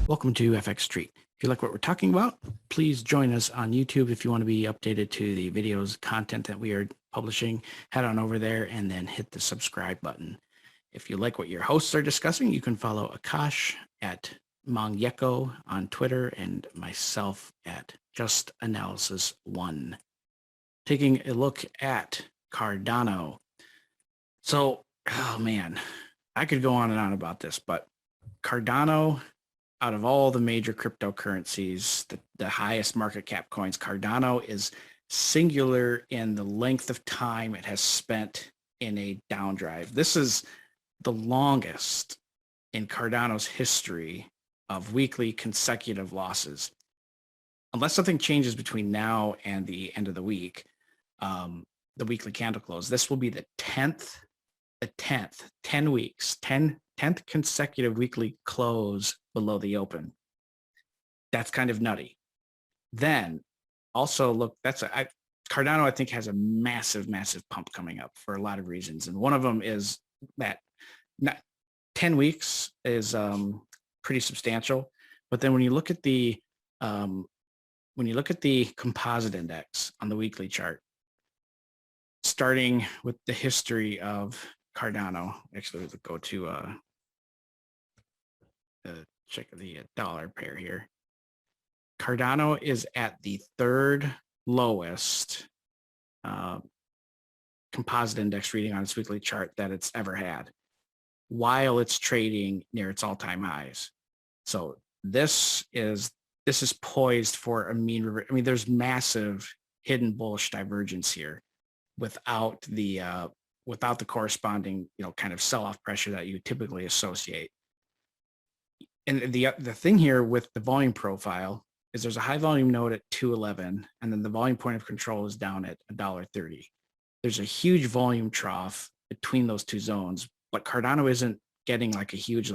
Welcome to FXStreet. If you like what we're talking about, please join us on YouTube. If you want to be updated to the videos, content that we are publishing, head on over there and then hit the subscribe button. If you like what your hosts are discussing, you can follow Akash at Mangyeko on Twitter and myself at Just Analysis 1. Taking a look at Cardano. So, oh man, I could go on and on about this, but Cardano, out of all the major cryptocurrencies, the highest market cap coins, Cardano is singular in the length of time it has spent in a down drive. This is the longest in Cardano's history of weekly consecutive losses. Unless something changes between now and the end of the week, the weekly candle close, this will be the 10th, 10 weeks, 10th consecutive weekly close below the open. That's kind of nutty. Then also look, Cardano, I think, has a massive pump coming up for a lot of reasons. And one of them is that 10 weeks is pretty substantial. But then when you look at the composite index on the weekly chart, starting with the history of Cardano, actually, let's go to check the dollar pair here. Cardano is at the third lowest composite index reading on its weekly chart that it's ever had, while it's trading near its all-time highs. So this is poised for a mean reversion. I mean, there's massive hidden bullish divergence here without the corresponding, kind of sell-off pressure that you typically associate. And the thing here with the volume profile is there's a high volume node at 211, and then the volume point of control is down at $1.30. There's a huge volume trough between those two zones, but Cardano isn't getting like a huge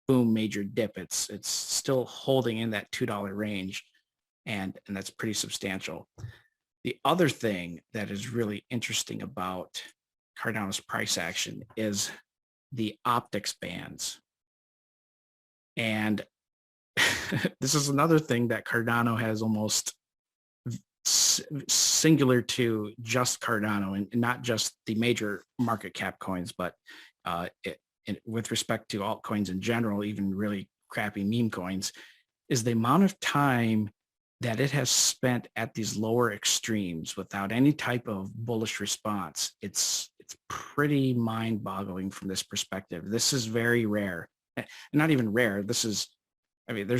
boom major dip. It's still holding in that $2 range, and that's pretty substantial. The other thing that is really interesting about Cardano's price action is the optics bands. And this is another thing that Cardano has almost singular to just Cardano, and not just the major market cap coins, but with respect to altcoins in general, even really crappy meme coins, is the amount of time that it has spent at these lower extremes without any type of bullish response. It's pretty mind-boggling from this perspective. This is very rare. Not even rare. There's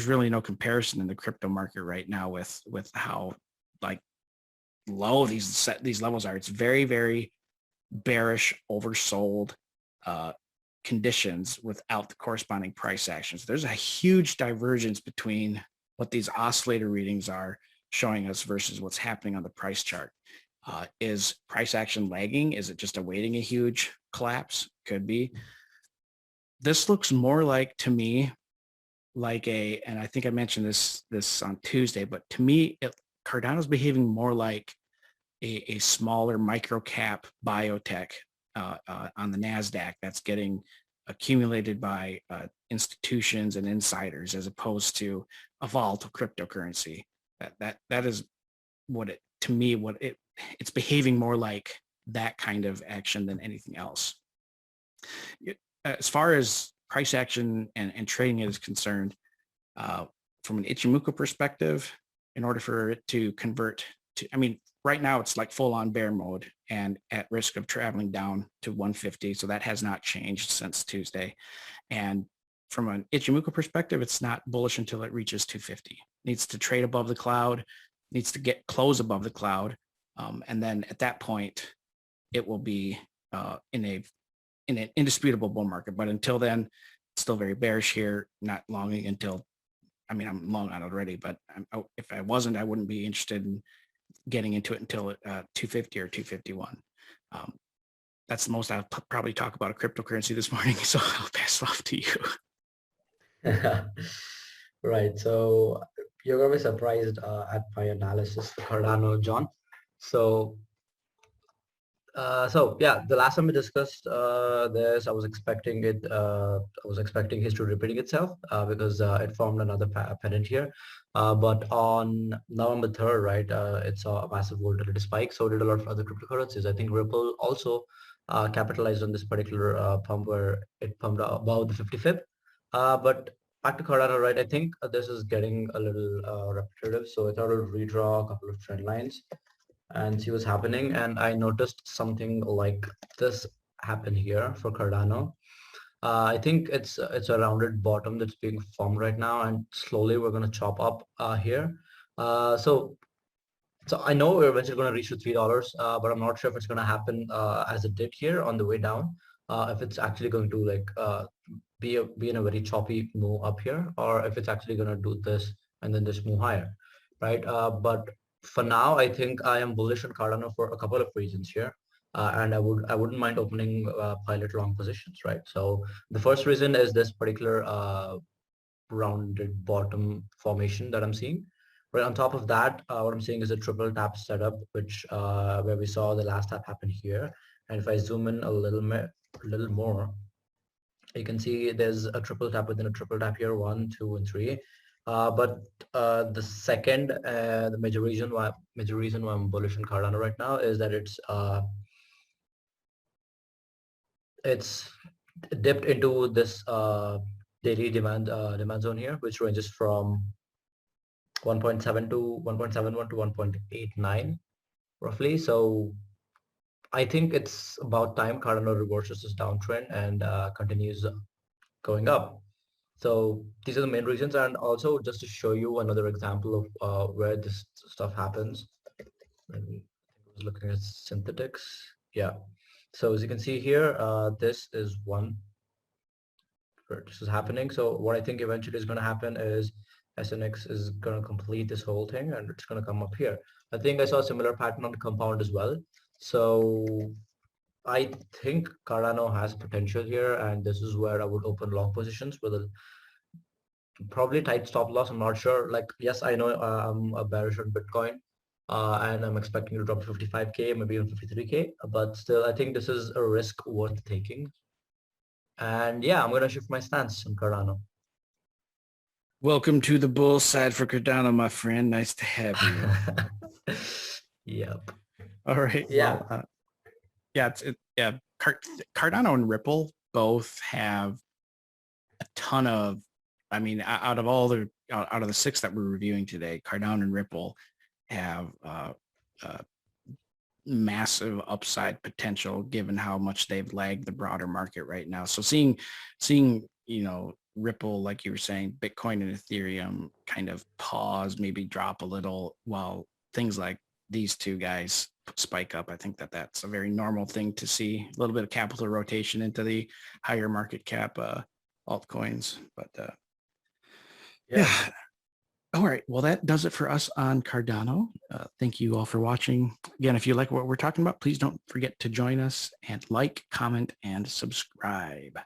really no comparison in the crypto market right now with how low these levels are. It's very bearish, oversold conditions without the corresponding price actions. There's a huge divergence between what these oscillator readings are showing us versus what's happening on the price chart. Is price action lagging? Is it just awaiting a huge collapse? Could be. This looks more like, to me, and I think I mentioned this on Tuesday, but to me, Cardano's behaving more like a smaller micro cap biotech on the NASDAQ that's getting accumulated by institutions and insiders, as opposed to a volatile cryptocurrency. That is it's behaving more like that kind of action than anything else. As far as price action and trading is concerned, from an Ichimoku perspective, in order for it to convert to, right now it's like full on bear mode and at risk of traveling down to 150. So that has not changed since Tuesday. And from an Ichimoku perspective, it's not bullish until it reaches 250. It needs to trade above the cloud, needs to get close above the cloud. And then at that point, it will be in an indisputable bull market. But until then, it's still very bearish here, not longing until, I'm long on it already, but if I wasn't, I wouldn't be interested in getting into it until 250 or 251. That's the most I'll probably talk about a cryptocurrency this morning, so I'll pass it off to you. Right, so you're going to be surprised at my analysis, Cardano, John. So So yeah, the last time we discussed this, I was expecting it. I was expecting history repeating itself because it formed another pennant here. But on November 3rd, right, it saw a massive volatility spike. So did a lot of other cryptocurrencies. I think Ripple also capitalized on this particular pump where it pumped above the 50 fib. But back to Cardano, right? I think this is getting a little repetitive. So I thought I would redraw a couple of trend lines and see what's happening. And I noticed something like this happen here for Cardano. I think it's a rounded bottom that's being formed right now, and slowly we're going to chop up here. So I know we're eventually going to reach to $3, but I'm not sure if it's going to happen as it did here on the way down. If it's actually going to like be in a very choppy move up here, or if it's actually going to do this and then just move higher, right? But for now, I think I am bullish on Cardano for a couple of reasons here. And I wouldn't mind opening pilot long positions, right? So the first reason is this particular rounded bottom formation that I'm seeing. Right on top of that, what I'm seeing is a triple tap setup, which where we saw the last tap happen here. And if I zoom in a little more, you can see there's a triple tap within a triple tap here, 1, 2, and 3. But the second, the major reason why I'm bullish on Cardano right now is that it's dipped into this daily demand zone here, which ranges from 1.7 to 1.71 to 1.89 roughly. So I think it's about time Cardano reverses this downtrend and continues going up. So these are the main reasons, and also just to show you another example of where this stuff happens. I was looking at synthetics. Yeah. So as you can see here, this is one where this is happening. So what I think eventually is going to happen is SNX is going to complete this whole thing, and it's going to come up here. I think I saw a similar pattern on the compound as well. So I think Cardano has potential here, and this is where I would open long positions with a probably tight stop loss. I'm not sure. Like, yes, I know I'm a bearish on Bitcoin, and I'm expecting to drop to 55K, maybe even 53K. But still, I think this is a risk worth taking. And yeah, I'm gonna shift my stance on Cardano. Welcome to the bull side for Cardano, my friend. Nice to have you. Yep. All right. Yeah. Well, Cardano and Ripple both have a ton of, I mean, out of the 6 that we're reviewing today, Cardano and Ripple have massive upside potential given how much they've lagged the broader market right now. So seeing, Ripple, like you were saying, Bitcoin and Ethereum kind of pause, maybe drop a little, while things like these two guys spike up. I think that's a very normal thing to see. A little bit of capital rotation into the higher market cap altcoins, but yeah. All right. Well, that does it for us on Cardano. Thank you all for watching. Again, if you like what we're talking about, please don't forget to join us and like, comment, and subscribe.